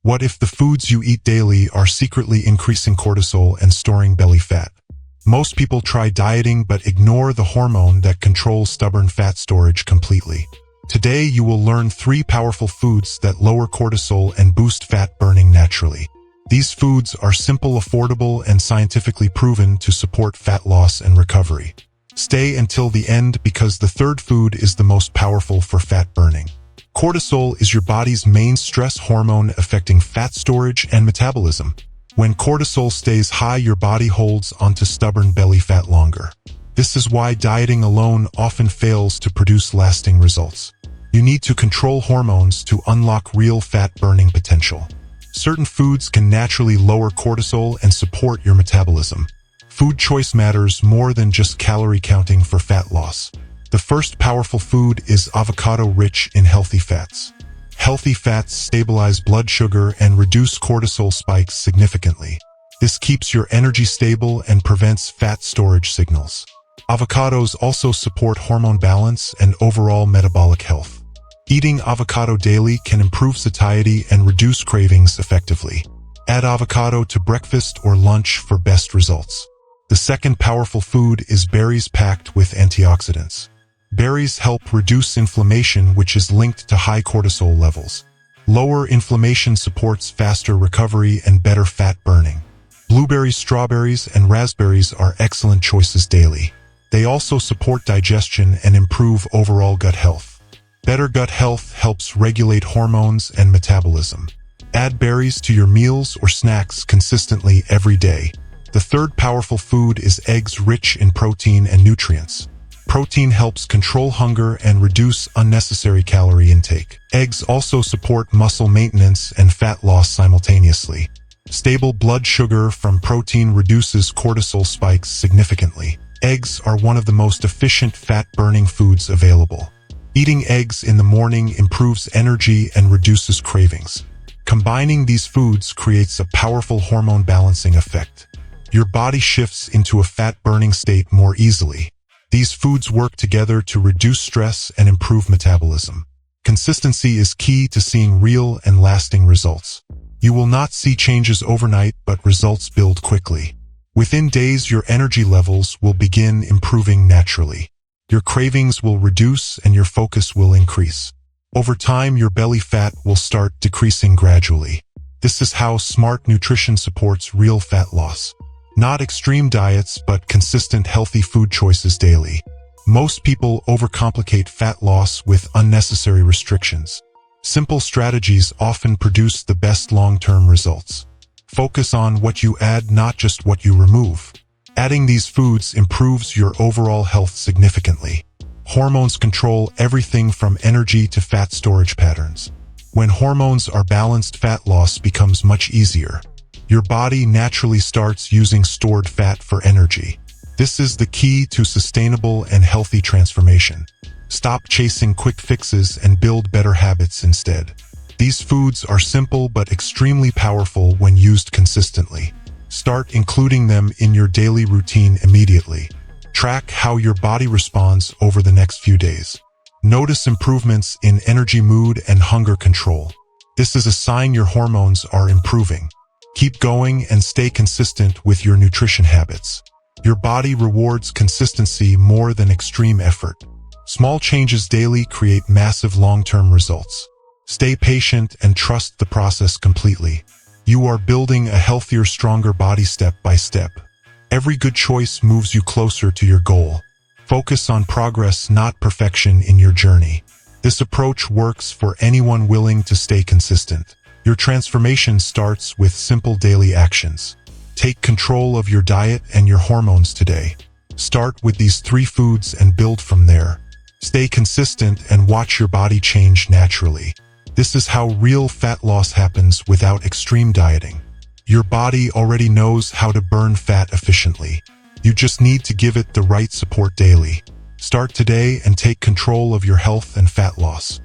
What if the foods you eat daily are secretly increasing cortisol and storing belly fat? Most people try dieting but ignore the hormone that controls stubborn fat storage completely. Today you will learn 3 powerful foods that lower cortisol and boost fat burning naturally. These foods are simple, affordable, and scientifically proven to support fat loss and recovery. Stay until the end because the third food is the most powerful for fat burning. Cortisol is your body's main stress hormone affecting fat storage and metabolism. When cortisol stays high, your body holds onto stubborn belly fat longer. This is why dieting alone often fails to produce lasting results. You need to control hormones to unlock real fat-burning potential. Certain foods can naturally lower cortisol and support your metabolism. Food choice matters more than just calorie counting for fat loss. The first powerful food is avocado, rich in healthy fats. Healthy fats stabilize blood sugar and reduce cortisol spikes significantly. This keeps your energy stable and prevents fat storage signals. Avocados also support hormone balance and overall metabolic health. Eating avocado daily can improve satiety and reduce cravings effectively. Add avocado to breakfast or lunch for best results. The second powerful food is berries packed with antioxidants. Berries help reduce inflammation, which is linked to high cortisol levels. Lower inflammation supports faster recovery and better fat burning. Blueberries, strawberries, and raspberries are excellent choices daily. They also support digestion and improve overall gut health. Better gut health helps regulate hormones and metabolism. Add berries to your meals or snacks consistently every day. The third powerful food is eggs, rich in protein and nutrients. Protein helps control hunger and reduce unnecessary calorie intake. Eggs also support muscle maintenance and fat loss simultaneously. Stable blood sugar from protein reduces cortisol spikes significantly. Eggs are one of the most efficient fat-burning foods available. Eating eggs in the morning improves energy and reduces cravings. Combining these foods creates a powerful hormone balancing effect. Your body shifts into a fat-burning state more easily. These foods work together to reduce stress and improve metabolism. Consistency is key to seeing real and lasting results. You will not see changes overnight, but results build quickly. Within days, your energy levels will begin improving naturally. Your cravings will reduce and your focus will increase. Over time, your belly fat will start decreasing gradually. This is how smart nutrition supports real fat loss. Not extreme diets, but consistent healthy food choices daily. Most people overcomplicate fat loss with unnecessary restrictions. Simple strategies often produce the best long-term results. Focus on what you add, not just what you remove. Adding these foods improves your overall health significantly. Hormones control everything from energy to fat storage patterns. When hormones are balanced, fat loss becomes much easier. Your body naturally starts using stored fat for energy. This is the key to sustainable and healthy transformation. Stop chasing quick fixes and build better habits instead. These foods are simple but extremely powerful when used consistently. Start including them in your daily routine immediately. Track how your body responds over the next few days. Notice improvements in energy, mood, and hunger control. This is a sign your hormones are improving. Keep going and stay consistent with your nutrition habits. Your body rewards consistency more than extreme effort. Small changes daily create massive long-term results. Stay patient and trust the process completely. You are building a healthier, stronger body step by step. Every good choice moves you closer to your goal. Focus on progress, not perfection, in your journey. This approach works for anyone willing to stay consistent. Your transformation starts with simple daily actions. Take control of your diet and your hormones today. Start with these 3 foods and build from there. Stay consistent and watch your body change naturally. This is how real fat loss happens without extreme dieting. Your body already knows how to burn fat efficiently. You just need to give it the right support daily. Start today and take control of your health and fat loss.